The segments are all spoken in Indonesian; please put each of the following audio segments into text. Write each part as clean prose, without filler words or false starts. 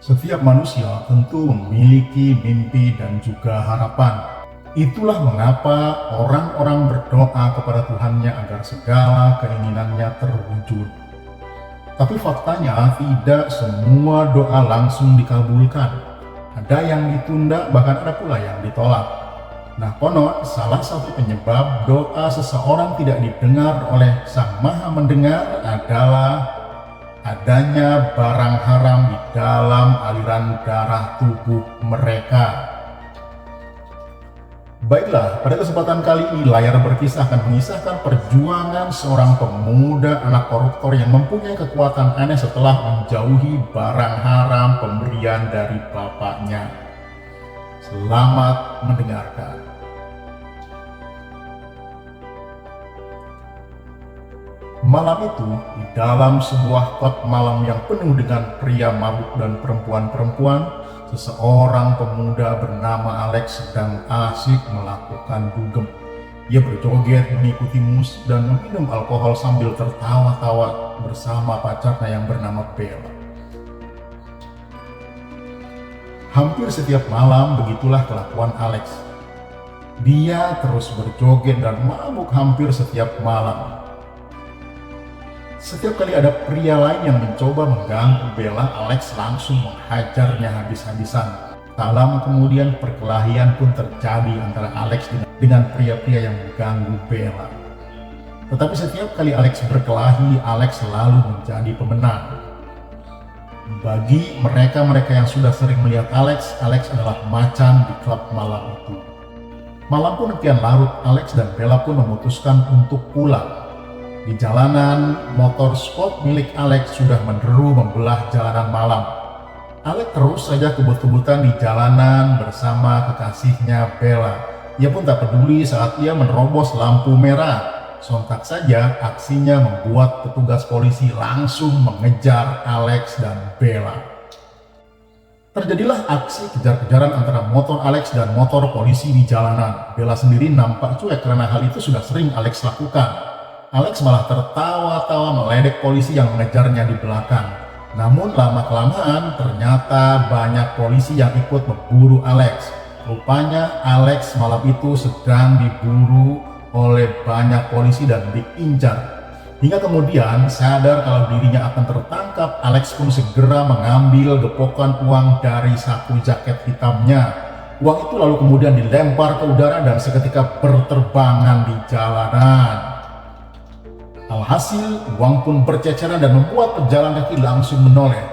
Setiap manusia tentu memiliki mimpi dan juga harapan. Itulah mengapa orang-orang berdoa kepada Tuhannya agar segala keinginannya terwujud. Tapi faktanya tidak semua doa langsung dikabulkan. Ada yang ditunda, bahkan ada pula yang ditolak. Nah, konon salah satu penyebab doa seseorang tidak didengar oleh Sang Maha Mendengar adalah adanya barang haram di dalam aliran darah tubuh mereka. Baiklah, pada kesempatan kali ini Layar Berkisah akan mengisahkan perjuangan seorang pemuda anak koruptor yang mempunyai kekuatan aneh setelah menjauhi barang haram pemberian dari bapaknya. Selamat mendengarkan. Malam itu, di dalam sebuah klub malam yang penuh dengan pria mabuk dan perempuan-perempuan, seseorang pemuda bernama Alex sedang asik melakukan dugem. Ia berjoget, mengikuti musik, dan meminum alkohol sambil tertawa-tawa bersama pacarnya yang bernama Bella. Hampir setiap malam begitulah kelakuan Alex. Dia terus berjoget dan mabuk hampir setiap malam. Setiap kali ada pria lain yang mencoba mengganggu Bella, Alex langsung menghajarnya habis-habisan. Tak lama kemudian perkelahian pun terjadi antara Alex dengan pria-pria yang mengganggu Bella. Tetapi setiap kali Alex berkelahi, Alex selalu menjadi pemenang. Bagi mereka-mereka yang sudah sering melihat Alex adalah macan di klub malam itu. Malam pun kian larut, Alex dan Bella pun memutuskan untuk pulang. Di jalanan, motor sport milik Alex sudah menderu membelah jalanan malam. Alex terus saja kebut-kebutan di jalanan bersama kekasihnya Bella. Ia pun tak peduli saat ia menerobos lampu merah. Sontak saja aksinya membuat petugas polisi langsung mengejar Alex dan Bella. Terjadilah aksi kejar-kejaran antara motor Alex dan motor polisi di jalanan. Bella sendiri nampak cuek karena hal itu sudah sering Alex lakukan. Alex malah tertawa-tawa meledek polisi yang mengejarnya di belakang. Namun lama-kelamaan ternyata banyak polisi yang ikut memburu Alex. Rupanya Alex malam itu sedang diburu oleh banyak polisi dan diincar. Hingga kemudian sadar kalau dirinya akan tertangkap, Alex pun segera mengambil gepokan uang dari saku jaket hitamnya. Uang itu lalu kemudian dilempar ke udara dan seketika berterbangan di jalanan. Alhasil, uang pun berceceran dan membuat pejalan kaki langsung menoleh.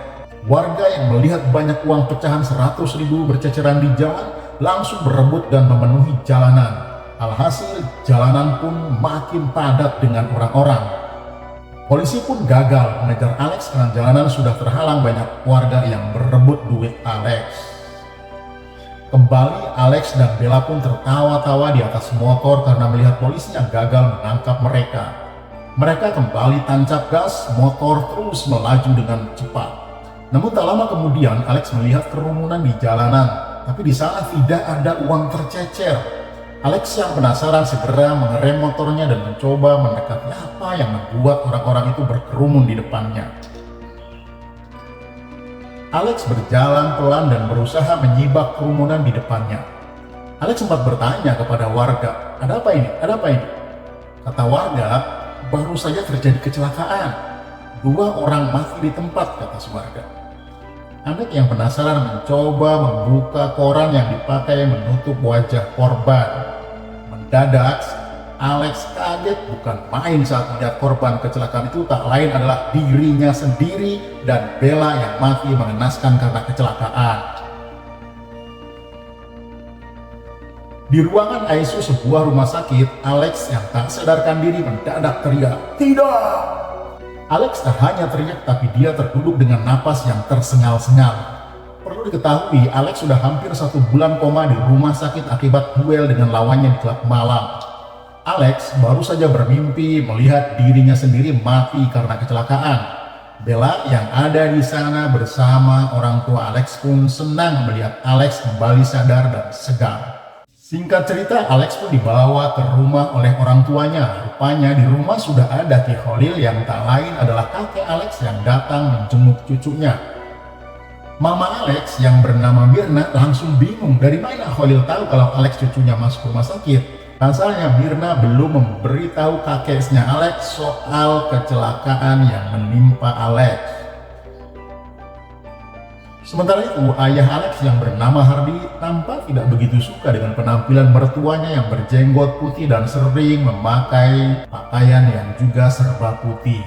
Warga yang melihat banyak uang pecahan 100.000 berceceran di jalan langsung berebut dan memenuhi jalanan. Alhasil, jalanan pun makin padat dengan orang-orang. Polisi pun gagal mengejar Alex karena jalanan sudah terhalang banyak warga yang berebut duit Alex. Kembali, Alex dan Bella pun tertawa-tawa di atas motor karena melihat polisi yang gagal menangkap mereka. Mereka kembali tancap gas, motor terus melaju dengan cepat. Namun tak lama kemudian Alex melihat kerumunan di jalanan, tapi di sana tidak ada uang tercecer. Alex yang penasaran segera mengerem motornya dan mencoba mendekati apa yang membuat orang-orang itu berkerumun di depannya. Alex berjalan pelan dan berusaha menyibak kerumunan di depannya. Alex sempat bertanya kepada warga, "Ada apa ini? Ada apa ini?" Kata warga, "Baru saja terjadi kecelakaan. 2 orang mati di tempat," kata warga. Alex yang penasaran mencoba membuka koran yang dipakai menutup wajah korban. Mendadak, Alex kaget bukan main saat melihat korban kecelakaan itu tak lain adalah dirinya sendiri dan Bella yang mati mengenaskan karena kecelakaan. Di ruangan ICU sebuah rumah sakit, Alex yang tak sadarkan diri mendadak teriak, "Tidak!" Alex tak hanya teriak, tapi dia terduduk dengan napas yang tersengal-sengal. Perlu diketahui, Alex sudah hampir 1 bulan koma di rumah sakit akibat duel dengan lawannya di klub malam. Alex baru saja bermimpi melihat dirinya sendiri mati karena kecelakaan. Bella yang ada di sana bersama orang tua Alex pun senang melihat Alex kembali sadar dan segar. Singkat cerita, Alex pun dibawa ke rumah oleh orang tuanya. Rupanya di rumah sudah ada Ki Kholil yang tak lain adalah kakek Alex yang datang menjenguk cucunya. Mama Alex yang bernama Mirna langsung bingung dari mana Khalil tahu kalau Alex cucunya masuk rumah sakit. Pasalnya Mirna belum memberitahu kakeknya Alex soal kecelakaan yang menimpa Alex. Sementara itu, ayah Alex yang bernama Hardy tampak tidak begitu suka dengan penampilan mertuanya yang berjenggot putih dan sering memakai pakaian yang juga serba putih.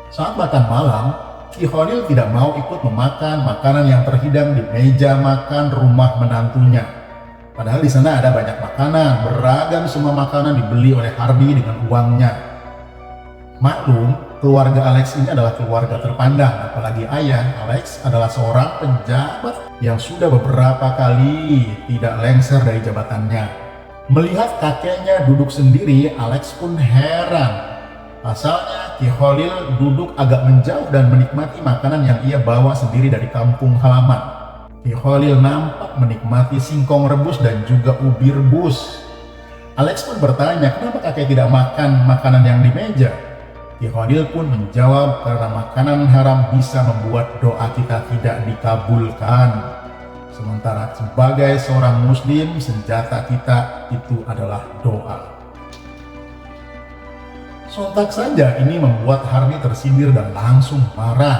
Saat makan malam, Ki Khalil tidak mau ikut memakan makanan yang terhidang di meja makan rumah menantunya. Padahal di sana ada banyak makanan, beragam semua makanan dibeli oleh Hardy dengan uangnya. Maklum, keluarga Alex ini adalah keluarga terpandang, apalagi ayah Alex adalah seorang penjabat yang sudah beberapa kali tidak lengser dari jabatannya. Melihat kakeknya duduk sendiri, Alex pun heran. Pasalnya Ki Khalil duduk agak menjauh dan menikmati makanan yang ia bawa sendiri dari kampung halaman. Ki Khalil nampak menikmati singkong rebus dan juga ubi rebus. Alex pun bertanya kenapa kakek tidak makan makanan yang di meja. Ki Khalil pun menjawab karena makanan haram bisa membuat doa kita tidak dikabulkan. Sementara sebagai seorang muslim, senjata kita itu adalah doa. Sontak saja ini membuat Hardy tersindir dan langsung marah.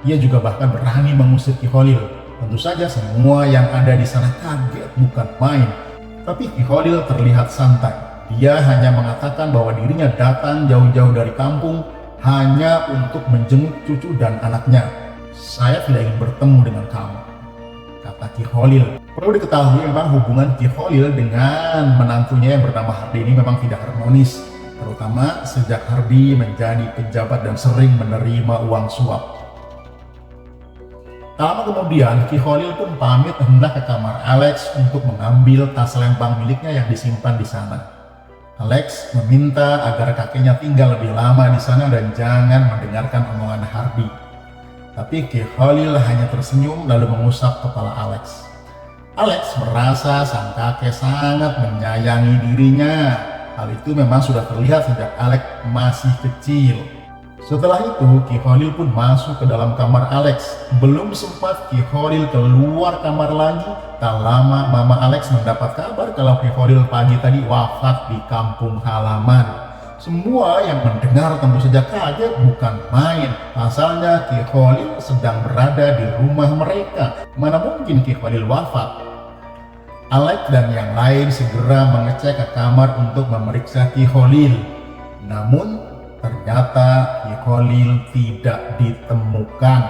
Ia juga bahkan berani mengusir Ki Khalil. Tentu saja semua yang ada di sana kaget bukan main. Tapi Ki Khalil terlihat santai. Dia hanya mengatakan bahwa dirinya datang jauh-jauh dari kampung hanya untuk menjenguk cucu dan anaknya. Saya tidak ingin bertemu dengan kamu, kata Ki Khalil. Perlu diketahui memang hubungan Ki Khalil dengan menantunya yang bernama Hardy ini memang tidak harmonis. Terutama sejak Hardy menjadi pejabat dan sering menerima uang suap. Tak lama kemudian, Ki Khalil pun pamit hendak ke kamar Alex untuk mengambil tas lempang miliknya yang disimpan di sana. Alex meminta agar kakeknya tinggal lebih lama di sana dan jangan mendengarkan omongan Hardy. Tapi Ki Khalil hanya tersenyum lalu mengusap kepala Alex. Alex merasa sang kakek sangat menyayangi dirinya. Hal itu memang sudah terlihat sejak Alex masih kecil. Setelah itu, Ki Khalil pun masuk ke dalam kamar Alex. Belum sempat Ki Khalil keluar kamar lagi, tak lama Mama Alex mendapat kabar kalau Ki Khalil pagi tadi wafat di kampung halaman. Semua yang mendengar tentu saja kaget bukan main. Pasalnya Ki Khalil sedang berada di rumah mereka. Mana mungkin Ki Khalil wafat? Alex dan yang lain segera mengecek ke kamar untuk memeriksa Ki Khalil. Namun ternyata Ki Khalil tidak ditemukan.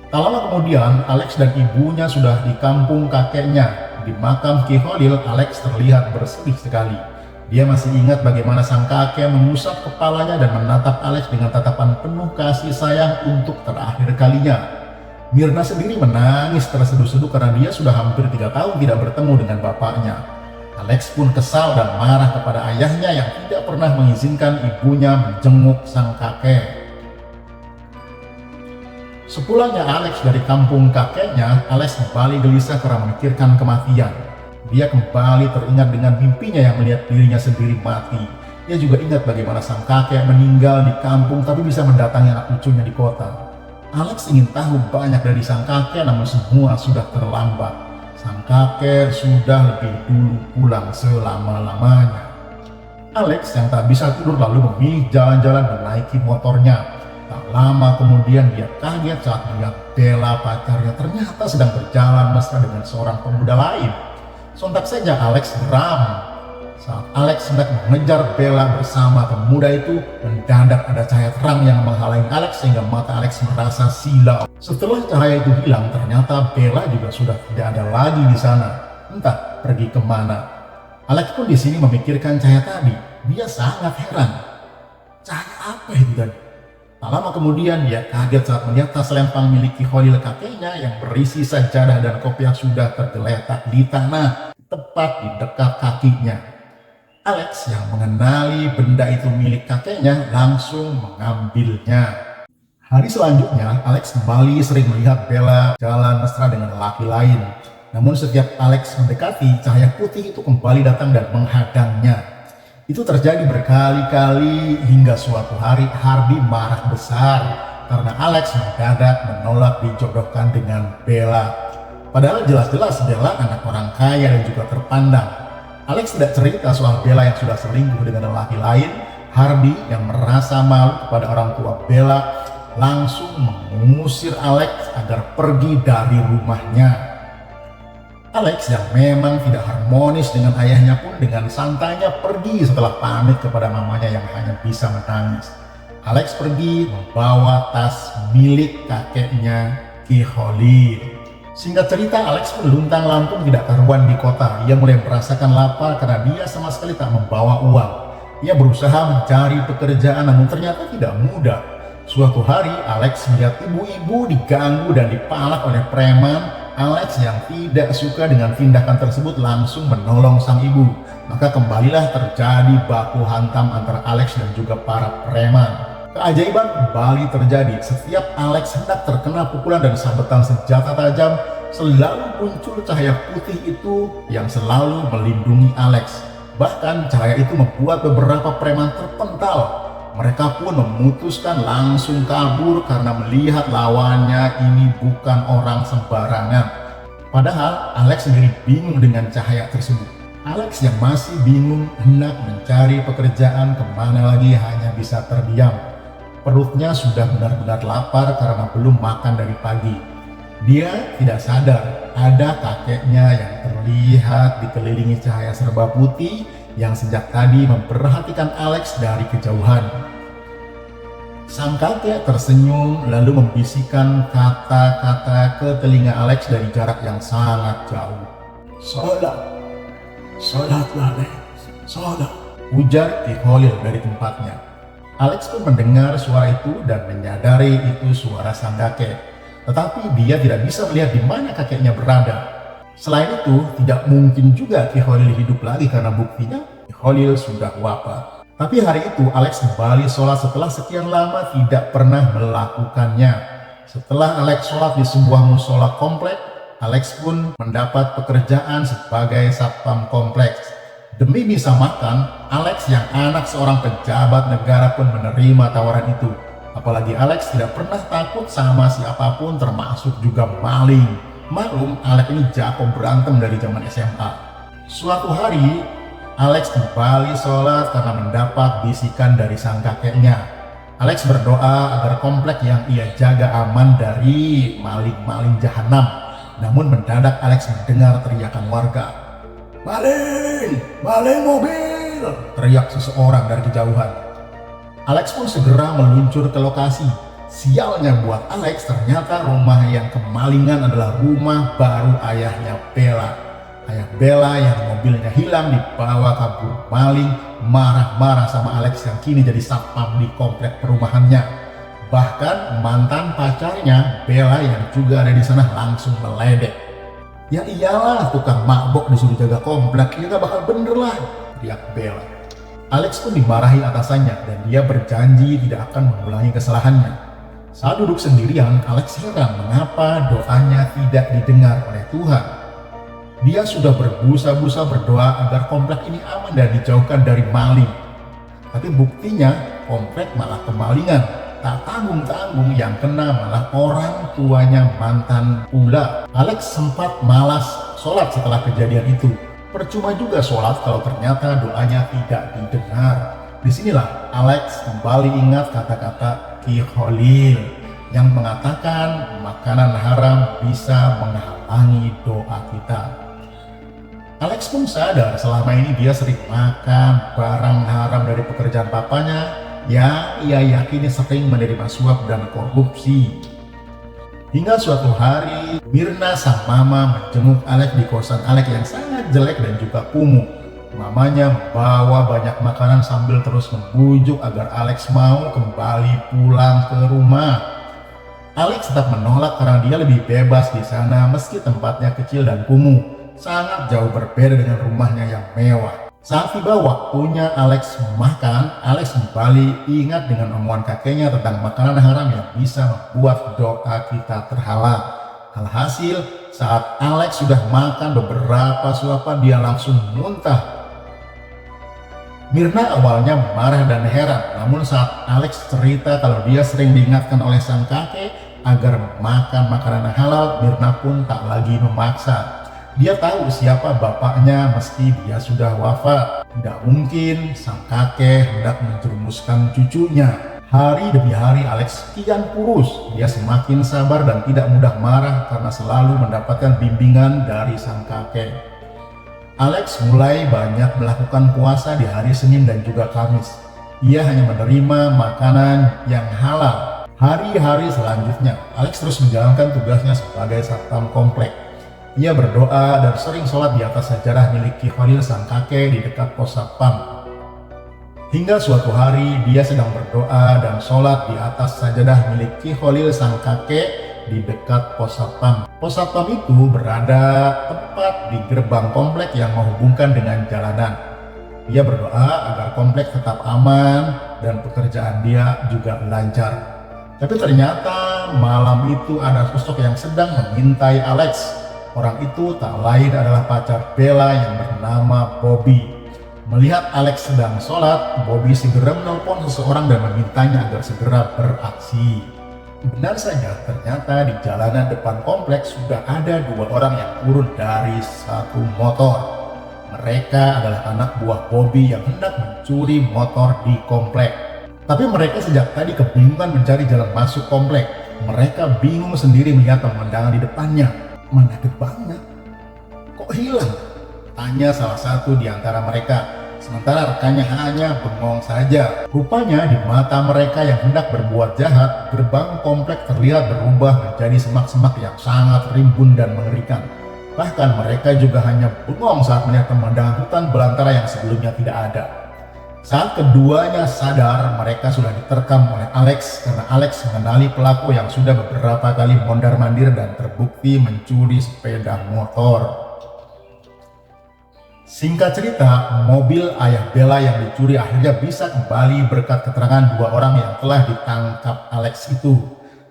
Tak lama kemudian Alex dan ibunya sudah di kampung kakeknya. Di makam Ki Khalil, Alex terlihat bersedih sekali. Dia masih ingat bagaimana sang kakek mengusap kepalanya dan menatap Alex dengan tatapan penuh kasih sayang untuk terakhir kalinya. Mirna sendiri menangis terseduh-seduh karena dia sudah hampir 3 tahun tidak bertemu dengan bapaknya. Alex pun kesal dan marah kepada ayahnya yang tidak pernah mengizinkan ibunya menjenguk sang kakek. Sepulangnya Alex dari kampung kakeknya, Alex kembali gelisah karena memikirkan kematian. Dia kembali teringat dengan mimpinya yang melihat dirinya sendiri mati. Dia juga ingat bagaimana sang kakek meninggal di kampung tapi bisa mendatangi anak cucunya di kota. Alex ingin tahu banyak dari sang kakek, namun semua sudah terlambat. Sang kakek sudah lebih dulu pulang selama-lamanya. Alex yang tak bisa tidur lalu memilih jalan-jalan menaiki motornya. Tak lama kemudian dia kaget saat melihat Bella pacarnya ternyata sedang berjalan mesra dengan seorang pemuda lain. Sontak saja Alex geram. Saat Alex hendak mengejar Bella bersama pemuda itu, mendadak ada cahaya terang yang menghalangi Alex sehingga mata Alex merasa silau. Setelah cahaya itu hilang, ternyata Bella juga sudah tidak ada lagi di sana. Entah pergi kemana. Alex pun di sini memikirkan cahaya tadi. Dia sangat heran. Cahaya apa itu tadi? Tak lama kemudian dia kaget saat melihat tas lempang milik Ki Khalil kakeknya yang berisi sajadah dan kopiah sudah tergeletak di tanah tepat di dekat kakinya. Alex yang mengenali benda itu milik kakeknya langsung mengambilnya. Hari selanjutnya, Alex kembali sering melihat Bella jalan mesra dengan laki lain. Namun setiap Alex mendekati, cahaya putih itu kembali datang dan menghadangnya. Itu terjadi berkali-kali hingga suatu hari Hardy marah besar. karena Alex mendadak menolak dijodohkan dengan Bella. Padahal jelas-jelas Bella anak orang kaya dan juga terpandang. Alex tidak cerita soal Bella yang sudah selingkuh dengan lelaki lain. Hardy yang merasa malu kepada orang tua Bella langsung mengusir Alex agar pergi dari rumahnya. Alex yang memang tidak harmonis dengan ayahnya pun dengan santainya pergi setelah pamit kepada mamanya yang hanya bisa menangis. Alex pergi membawa tas milik kakeknya, Ki Khalil. Singkat cerita, Alex pun luntang lantung tidak karuan di kota. Ia mulai merasakan lapar karena dia sama sekali tak membawa uang. Ia berusaha mencari pekerjaan namun ternyata tidak mudah. Suatu hari Alex melihat ibu-ibu diganggu dan dipalak oleh preman. Alex yang tidak suka dengan tindakan tersebut langsung menolong sang ibu. Maka kembalilah terjadi baku hantam antara Alex dan juga para preman. Keajaiban kembali terjadi. Setiap Alex hendak terkena pukulan dan sabetan senjata tajam, selalu muncul cahaya putih itu yang selalu melindungi Alex. Bahkan cahaya itu membuat beberapa preman terpental. Mereka pun memutuskan langsung kabur karena melihat lawannya ini bukan orang sembarangan. Padahal Alex sendiri bingung dengan cahaya tersebut. Alex yang masih bingung hendak mencari pekerjaan kemana lagi hanya bisa terdiam. Perutnya sudah benar-benar lapar karena belum makan dari pagi. Dia tidak sadar ada kakeknya yang terlihat dikelilingi cahaya serba putih yang sejak tadi memperhatikan Alex dari kejauhan. Sang kakek tersenyum lalu membisikkan kata-kata ke telinga Alex dari jarak yang sangat jauh. Sholatlah Alex, sholat, ujar Ki Khalil dari tempatnya. Alex pun mendengar suara itu dan menyadari itu suara sang kakek. Tetapi dia tidak bisa melihat di mana kakeknya berada. Selain itu, tidak mungkin juga Ki Khalil hidup lagi karena buktinya Ki Khalil sudah wafat. Tapi hari itu Alex kembali sholat setelah sekian lama tidak pernah melakukannya. Setelah Alex sholat di sebuah musola komplek, Alex pun mendapat pekerjaan sebagai satpam kompleks. Demi bisa makan, Alex yang anak seorang pejabat negara pun menerima tawaran itu. Apalagi Alex tidak pernah takut sama siapapun termasuk juga maling. Maklum, Alex ini jago berantem dari zaman SMA. Suatu hari, Alex kembali sholat karena mendapat bisikan dari sang kakeknya. Alex berdoa agar komplek yang ia jaga aman dari maling-maling jahanam. Namun mendadak Alex mendengar teriakan warga. "Maling! Maling mobil!" teriak seseorang dari kejauhan. Alex pun segera meluncur ke lokasi. Sialnya buat Alex, ternyata rumah yang kemalingan adalah rumah baru ayahnya Bella. Ayah Bella yang mobilnya hilang dibawa kabur maling, marah-marah sama Alex yang kini jadi satpam di komplek perumahannya. Bahkan mantan pacarnya Bella yang juga ada di sana langsung meledek. "Ya iyalah, tukang mabok disuruh jaga komplek, ya gak bakal bener lah," teriak Bella. Alex pun dimarahi atasannya dan dia berjanji tidak akan mengulangi kesalahannya. Saat duduk sendirian, Alex heran mengapa doanya tidak didengar oleh Tuhan. Dia sudah berbusa-busa berdoa agar komplek ini aman dan dijauhkan dari maling. Tapi buktinya komplek malah kemalingan. Tak tanggung-tanggung yang kena malah orang tuanya mantan pula. Alex sempat malas sholat setelah kejadian itu. Percuma juga sholat kalau ternyata doanya tidak didengar. Disinilah Alex kembali ingat kata-kata Ki Khalil yang mengatakan makanan haram bisa menghalangi doa kita. Alex pun sadar selama ini dia sering makan barang haram dari pekerjaan papanya yang ia yakini sering menerima suap dan korupsi. Hingga suatu hari, Mirna sang mama menjenguk Alex di kosan Alex yang sangat jelek dan juga kumuh. Mamanya membawa banyak makanan sambil terus membujuk agar Alex mau kembali pulang ke rumah. Alex tetap menolak karena dia lebih bebas di sana meski tempatnya kecil dan kumuh. Sangat jauh berbeda dengan rumahnya yang mewah. Saat tiba waktunya Alex makan, Alex kembali ingat dengan omongan kakeknya tentang makanan haram yang bisa membuat doa kita terhalang. Alhasil, saat Alex sudah makan beberapa suapan, dia langsung muntah. Mirna awalnya marah dan heran, namun saat Alex cerita kalau dia sering diingatkan oleh sang kakek agar makan makanan halal, Mirna pun tak lagi memaksa. Dia tahu siapa bapaknya meski dia sudah wafat. Tidak mungkin sang kakek hendak menjerumuskan cucunya. Hari demi hari Alex kian kurus. Dia semakin sabar dan tidak mudah marah karena selalu mendapatkan bimbingan dari sang kakek. Alex mulai banyak melakukan puasa di hari Senin dan juga Kamis. Ia hanya menerima makanan yang halal. Hari-hari selanjutnya, Alex terus menjalankan tugasnya sebagai satpam komplek. Ia berdoa dan sering sholat di atas sajadah milik Ki Kholil sang kakek di dekat pos satpam. Hingga suatu hari dia sedang berdoa dan sholat di atas sajadah milik Ki Kholil sang kakek di dekat pos satpam. Pos satpam itu berada tepat di gerbang komplek yang menghubungkan dengan jalanan. Dia berdoa agar komplek tetap aman dan pekerjaan dia juga lancar. Tapi ternyata malam itu ada sosok yang sedang mengintai Alex. Orang itu tak lain adalah pacar Bella yang bernama Bobby. Melihat Alex sedang sholat, Bobby segera menelpon seseorang dan memintanya agar segera beraksi. Benar saja, ternyata di jalanan depan kompleks sudah ada dua orang yang turun dari satu motor. Mereka adalah anak buah Bobby yang hendak mencuri motor di komplek. Tapi mereka sejak tadi kebingungan mencari jalan masuk komplek. Mereka bingung sendiri melihat pemandangan di depannya. Mana gerbangnya? Kok hilang? Tanya salah satu di antara mereka. Sementara rekannya hanya bengong saja. Rupanya di mata mereka yang hendak berbuat jahat, gerbang komplek terlihat berubah menjadi semak-semak yang sangat rimbun dan mengerikan. Bahkan mereka juga hanya bengong saat melihat pemandangan hutan belantara yang sebelumnya tidak ada. Saat keduanya sadar, mereka sudah diterkam oleh Alex karena Alex mengenali pelaku yang sudah beberapa kali mondar-mandir dan terbukti mencuri sepeda motor. Singkat cerita, mobil ayah Bella yang dicuri akhirnya bisa kembali berkat keterangan dua orang yang telah ditangkap Alex itu.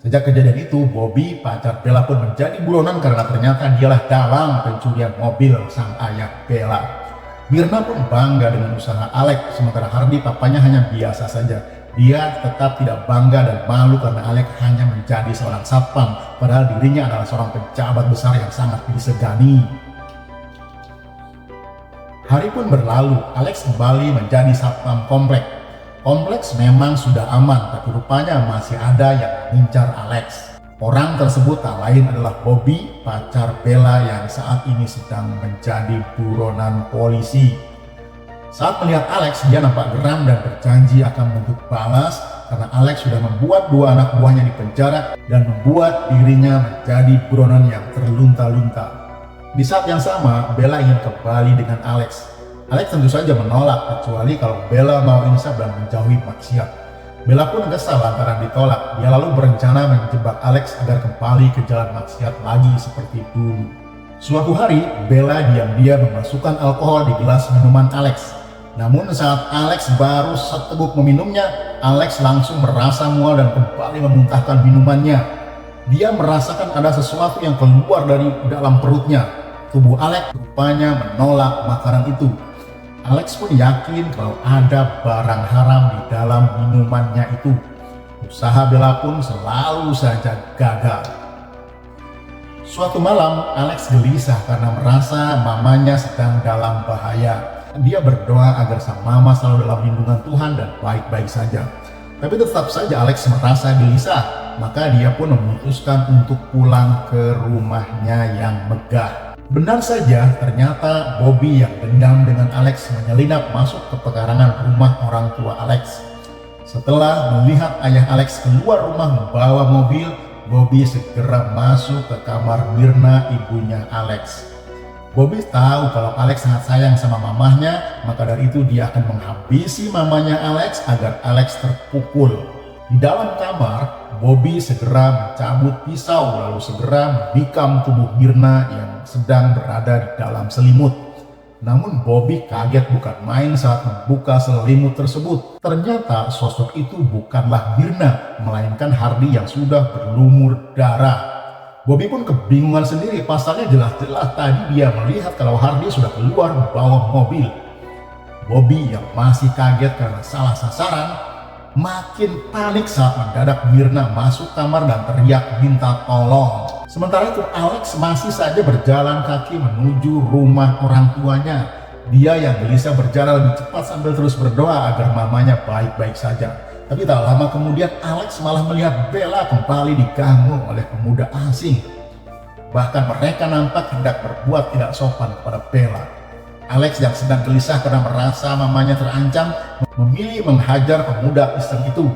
Sejak kejadian itu, Bobby, pacar Bella pun menjadi buronan karena ternyata dialah dalang pencurian mobil sang ayah Bella. Mirna pun bangga dengan usaha Alex, sementara Hardy papanya hanya biasa saja. Dia tetap tidak bangga dan malu karena Alex hanya menjadi seorang satpam, padahal dirinya adalah seorang pejabat besar yang sangat disegani. Hari pun berlalu, Alex kembali menjadi satpam komplek. Kompleks memang sudah aman, tapi rupanya masih ada yang mengincar Alex. Orang tersebut tak lain adalah Bobby, pacar Bella yang saat ini sedang menjadi buronan polisi. Saat melihat Alex, dia nampak geram dan berjanji akan menuntut balas karena Alex sudah membuat dua anak buahnya di penjara dan membuat dirinya menjadi buronan yang terlunta-lunta. Di saat yang sama, Bella ingin kembali dengan Alex. Alex tentu saja menolak, kecuali kalau Bella mau insaf dan menjauhi maksiat. Bella pun kesal lantaran ditolak. Dia lalu berencana menjebak Alex agar kembali ke jalan maksiat lagi seperti dulu. Suatu hari, Bella diam-diam memasukkan alkohol di gelas minuman Alex. Namun saat Alex baru seteguk meminumnya, Alex langsung merasa mual dan kembali memuntahkan minumannya. Dia merasakan ada sesuatu yang keluar dari dalam perutnya. Tubuh Alex rupanya menolak makanan itu. Alex pun yakin kalau ada barang haram di dalam minumannya itu. Usaha Bella pun selalu saja gagal. Suatu malam, Alex gelisah karena merasa mamanya sedang dalam bahaya. Dia berdoa agar sang mama selalu dalam lindungan Tuhan dan baik-baik saja. Tapi tetap saja Alex merasa gelisah, maka dia pun memutuskan untuk pulang ke rumahnya yang megah. Benar saja, ternyata Bobby yang dendam dengan Alex menyelinap masuk ke pekarangan rumah orang tua Alex. Setelah melihat ayah Alex keluar rumah membawa mobil, Bobby segera masuk ke kamar Mirna, ibunya Alex. Bobby tahu kalau Alex sangat sayang sama mamahnya, maka dari itu dia akan menghabisi mamanya Alex agar Alex terpukul. Di dalam kamar, Bobby segera mencabut pisau lalu segera menikam tubuh Mirna yang sedang berada di dalam selimut. Namun Bobby kaget bukan main saat membuka selimut tersebut. Ternyata sosok itu bukanlah Mirna, melainkan Hardy yang sudah berlumur darah. Bobby pun kebingungan sendiri, pasalnya jelas-jelas tadi dia melihat kalau Hardy sudah keluar membawa mobil. Bobby yang masih kaget karena salah sasaran, makin panik saat mendadak Myrna masuk kamar dan teriak minta tolong. Sementara itu Alex masih saja berjalan kaki menuju rumah orang tuanya. Dia yang gelisah berjalan lebih cepat sambil terus berdoa agar mamanya baik-baik saja. Tapi tak lama kemudian Alex malah melihat Bella kembali diganggu oleh pemuda asing. Bahkan mereka nampak hendak berbuat tidak sopan kepada Bella. Alex yang sedang gelisah karena merasa mamanya terancam memilih menghajar pemuda iseng itu.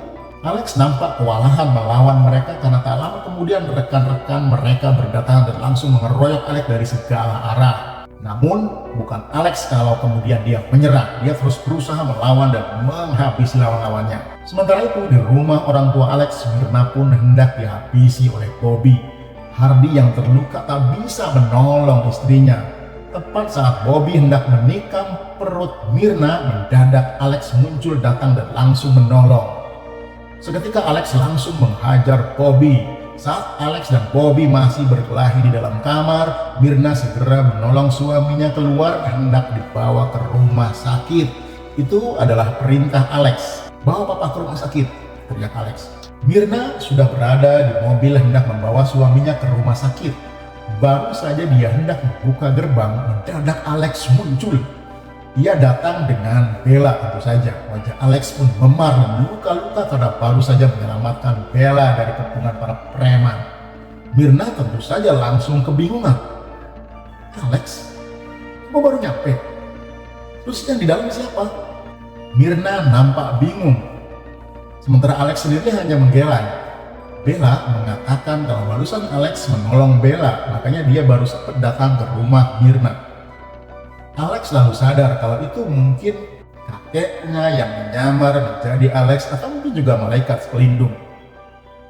Alex nampak kewalahan melawan mereka karena tak lama kemudian rekan-rekan mereka berdatangan dan langsung mengeroyok Alex dari segala arah. Namun bukan Alex kalau kemudian dia menyerah, dia terus berusaha melawan dan menghabisi lawan-lawannya. Sementara itu di rumah orang tua Alex, Myrna pun hendak dihabisi oleh Bobby. Hardy yang terluka tak bisa menolong istrinya. Tepat saat Bobby hendak menikam perut Myrna, mendadak Alex muncul datang dan langsung menolong. Seketika Alex langsung menghajar Bobby. Saat Alex dan Bobby masih berkelahi di dalam kamar, Myrna segera menolong suaminya keluar hendak dibawa ke rumah sakit. Itu adalah perintah Alex. "Bawa papa ke rumah sakit," teriak Alex. Myrna sudah berada di mobil hendak membawa suaminya ke rumah sakit. Baru saja dia hendak membuka gerbang, mendadak Alex muncul. Ia datang dengan Bella tentu saja. Wajah Alex pun memar dan luka-luka karena baru saja menyelamatkan Bella dari kepungan para preman. Myrna tentu saja langsung kebingungan. "Alex, kamu baru nyampe? Terus yang di dalam siapa?" Myrna nampak bingung. Sementara Alex sendiri hanya menggeleng. Bella mengatakan kalau barusan Alex menolong Bella, makanya dia baru sempat datang ke rumah Myrna. Alex lalu sadar kalau itu mungkin kakeknya yang menyamar menjadi Alex atau mungkin juga malaikat pelindung.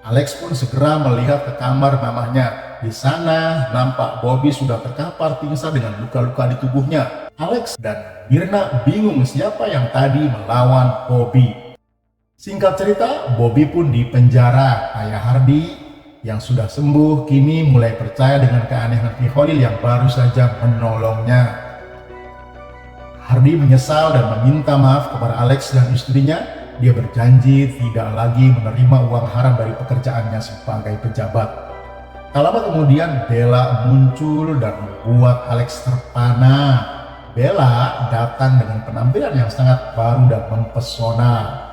Alex pun segera melihat ke kamar mamanya. Di sana nampak Bobby sudah terkapar pingsan dengan luka-luka di tubuhnya. Alex dan Myrna bingung siapa yang tadi melawan Bobby. Singkat cerita, Bobby pun dipenjara. Ayah Hardy yang sudah sembuh kini mulai percaya dengan keanehan Ki Kholil yang baru saja menolongnya. Hardy menyesal dan meminta maaf kepada Alex dan istrinya. Dia berjanji tidak lagi menerima uang haram dari pekerjaannya sebagai pejabat. Tak lama kemudian Bella muncul dan membuat Alex terpana. Bella datang dengan penampilan yang sangat baru dan mempesona.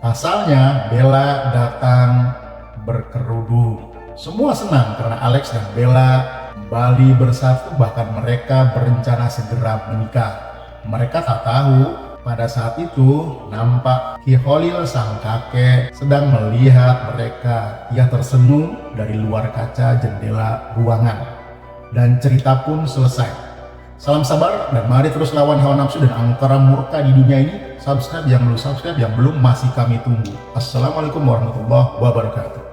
Pasalnya Bella datang berkerudung. Semua senang karena Alex dan Bella kembali bersatu, bahkan mereka berencana segera menikah. Mereka tak tahu pada saat itu nampak Ki Kholil sang kakek sedang melihat mereka. Ia tersenyum dari luar kaca jendela ruangan. Dan cerita pun selesai. Salam sabar dan mari terus lawan hawa nafsu dan angkara murka di dunia ini. Subscribe yang belum subscribe, yang belum masih kami tunggu. Assalamualaikum warahmatullahi wabarakatuh.